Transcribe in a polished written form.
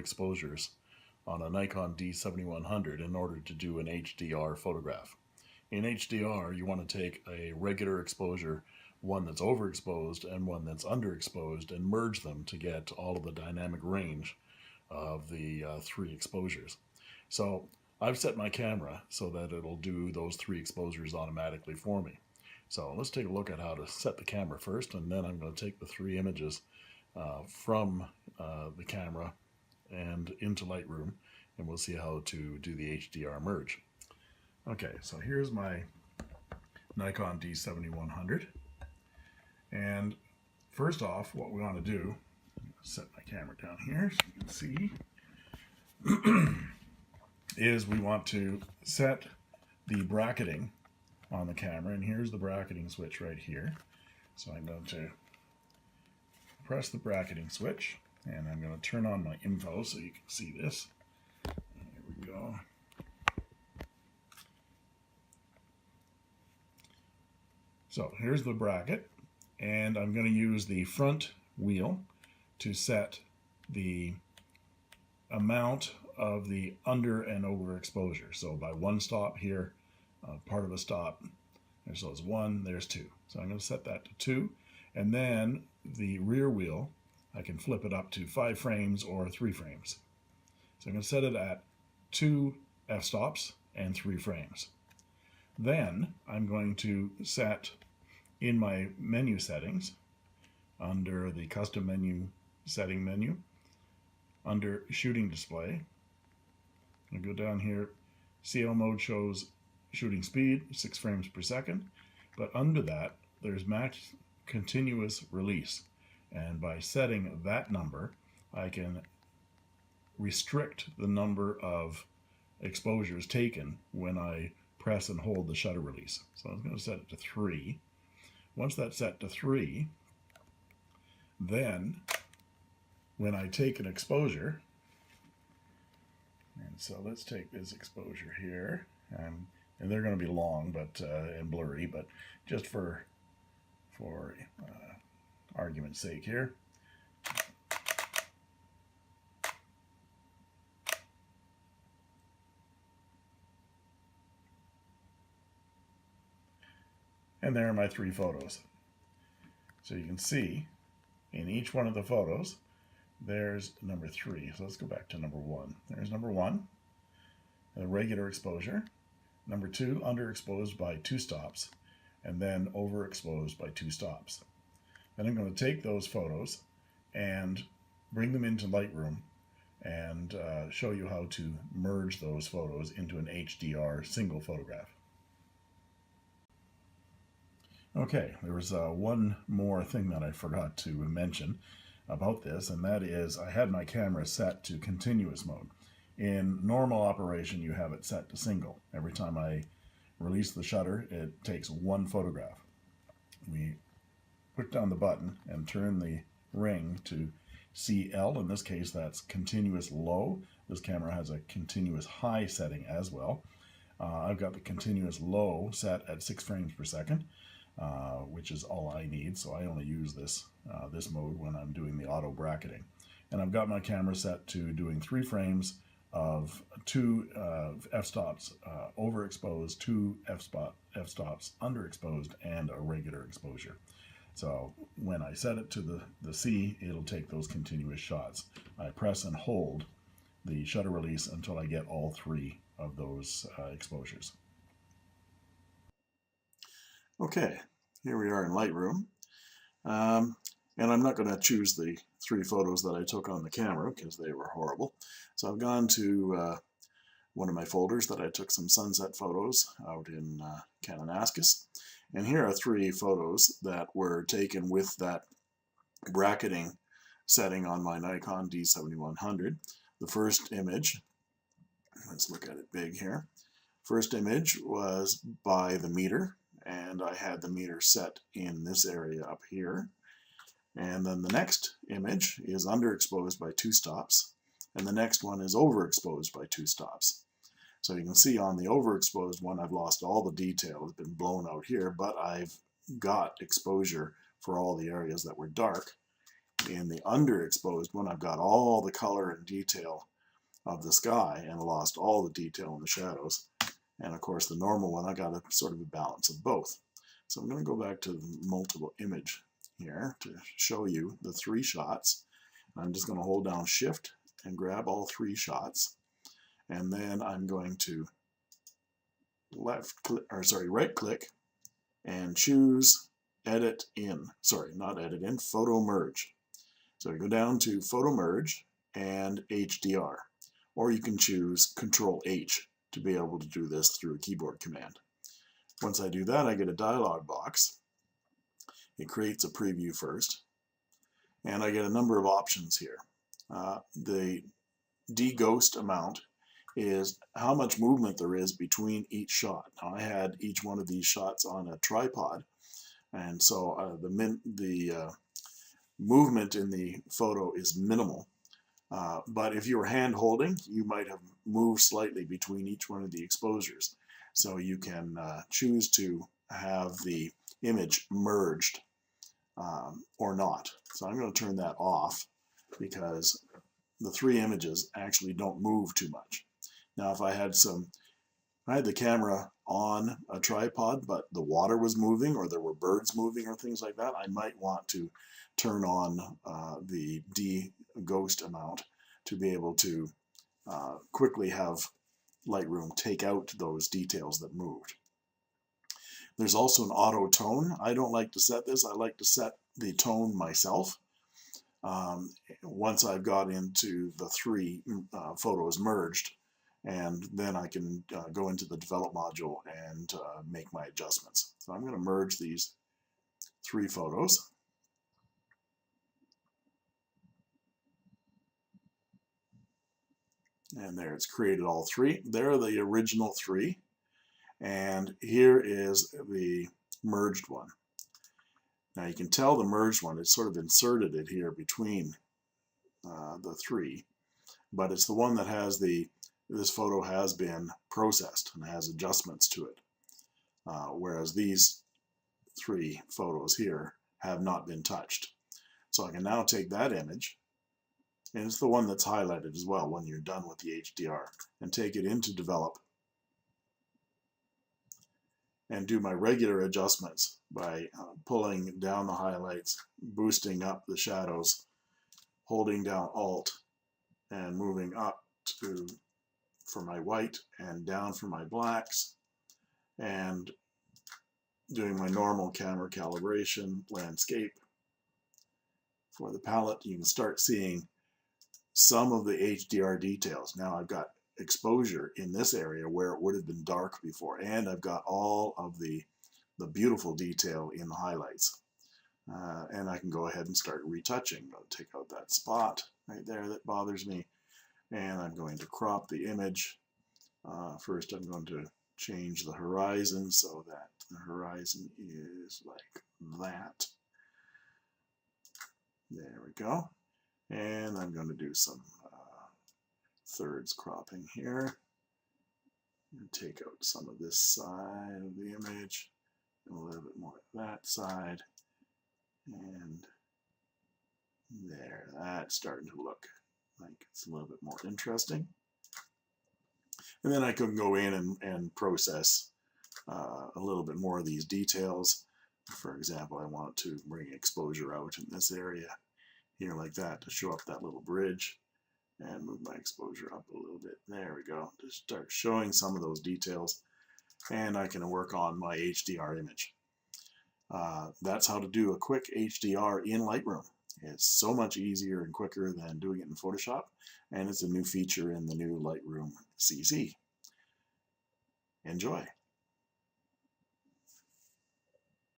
exposures on a Nikon D7100 in order to do an HDR photograph. In HDR, you want to take a regular exposure, one that's overexposed and one that's underexposed, and merge them to get all of the dynamic range of the three exposures. So I've set my camera so that it'll do those three exposures automatically for me. So let's take a look at how to set the camera first, and then I'm going to take the three images from the camera and into Lightroom, and we'll see how to do the HDR merge. Okay, so here's my Nikon D7100, and first off, what we want to do, set my camera down here so you can see, is we want to set the bracketing on the camera, and here's the bracketing switch right here. So I'm going to press the bracketing switch, and I'm going to turn on my info so you can see this. Here we go. So here's the bracket, and I'm going to use the front wheel to set the amount of the under and over exposure. So by one stop here, part of a stop, and so it's 1, there's 2. So I'm going to set that to 2, and then the rear wheel, I can flip it up to 5 frames or 3 frames. So I'm going to set it at 2 f-stops and 3 frames. Then I'm going to set in my menu settings, under the custom menu setting menu, under shooting display, I go down here, CL mode shows shooting speed, 6 frames per second, but under that there's max continuous release, and by setting that number I can restrict the number of exposures taken when I press and hold the shutter release. So I'm going to set it to 3. Once that's set to 3, then when I take an exposure, and so let's take this exposure here, and they're going to be long but and blurry, but just for argument's sake here, and there are my 3 photos. So you can see in each one of the photos there's number 3. So let's go back to number 1. There's number 1, a regular exposure. Number 2, underexposed by 2 stops, and then overexposed by 2 stops. Then I'm going to take those photos and bring them into Lightroom and show you how to merge those photos into an HDR single photograph. Okay, there was one more thing that I forgot to mention about this, and that is I had my camera set to continuous mode. In normal operation, you have it set to single. Every time I release the shutter, it takes 1 photograph. We put down the button and turn the ring to CL. In this case, that's continuous low. This camera has a continuous high setting as well. I've got the continuous low set at 6 frames per second, which is all I need, so I only use this mode when I'm doing the auto bracketing. And I've got my camera set to doing 3 frames of 2 f-stops overexposed, 2 f-stops underexposed, and a regular exposure. So when I set it to the C, it'll take those continuous shots. I press and hold the shutter release until I get all 3 of those exposures. Okay, here we are in Lightroom. And I'm not going to choose the 3 photos that I took on the camera because they were horrible. So I've gone to one of my folders that I took some sunset photos out in Kananaskis. And here are 3 photos that were taken with that bracketing setting on my Nikon D7100. The first image, let's look at it big here. First image was by the meter, and I had the meter set in this area up here. And then the next image is underexposed by 2 stops, and the next one is overexposed by 2 stops. So you can see on the overexposed one, I've lost all the detail. It's been blown out here, but I've got exposure for all the areas that were dark. in the underexposed one, I've got all the color and detail of the sky and lost all the detail in the shadows. And of course, the normal one, I got a sort of a balance of both. So I'm going to go back to the multiple image here to show you the 3 shots. I'm just going to hold down Shift and grab all 3 shots, and then I'm going to right click and choose Edit In. Sorry, not Edit In, Photo Merge. So you go down to Photo Merge and HDR, or you can choose Control H to be able to do this through a keyboard command. Once I do that, I get a dialog box. It creates a preview first, and I get a number of options here. The de-ghost amount is how much movement there is between each shot. Now, I had each one of these shots on a tripod, and so the movement in the photo is minimal. But if you were hand holding, you might have moved slightly between each one of the exposures. So you can choose to have the image merged or not. So I'm going to turn that off because the 3 images actually don't move too much. Now if I had the camera on a tripod, but the water was moving or there were birds moving or things like that, I might want to turn on the de-ghost amount to be able to quickly have Lightroom take out those details that moved. There's also an auto tone. I don't like to set this. I like to set the tone myself. Once I've got into the 3 photos merged, and then I can go into the develop module and make my adjustments. So I'm going to merge these 3 photos. And there, it's created all 3. There are the original 3. And here is the merged one. Now you can tell the merged one, it's sort of inserted it here between the 3. But it's the one that has this photo has been processed and has adjustments to it. Whereas these 3 photos here have not been touched. So I can now take that image, and it's the one that's highlighted as well when you're done with the HDR, and take it into develop and do my regular adjustments by pulling down the highlights, boosting up the shadows, holding down Alt, and moving up for my white and down for my blacks, and doing my normal camera calibration landscape. For the palette, you can start seeing some of the HDR details. Now I've got exposure in this area where it would have been dark before, and I've got all of the beautiful detail in the highlights. And I can go ahead and start retouching. I'll take out that spot right there that bothers me, and I'm going to crop the image. First I'm going to change the horizon so that the horizon is like that. There we go. And I'm going to do some thirds cropping here. And take out some of this side of the image, and a little bit more of that side. And there, that's starting to look like it's a little bit more interesting. And then I can go in and process a little bit more of these details. For example, I want to bring exposure out in this area here like that to show up that little bridge, and move my exposure up a little bit. There we go. To start showing some of those details, and I can work on my HDR image. That's how to do a quick HDR in Lightroom. It's so much easier and quicker than doing it in Photoshop, and it's a new feature in the new Lightroom CC. Enjoy.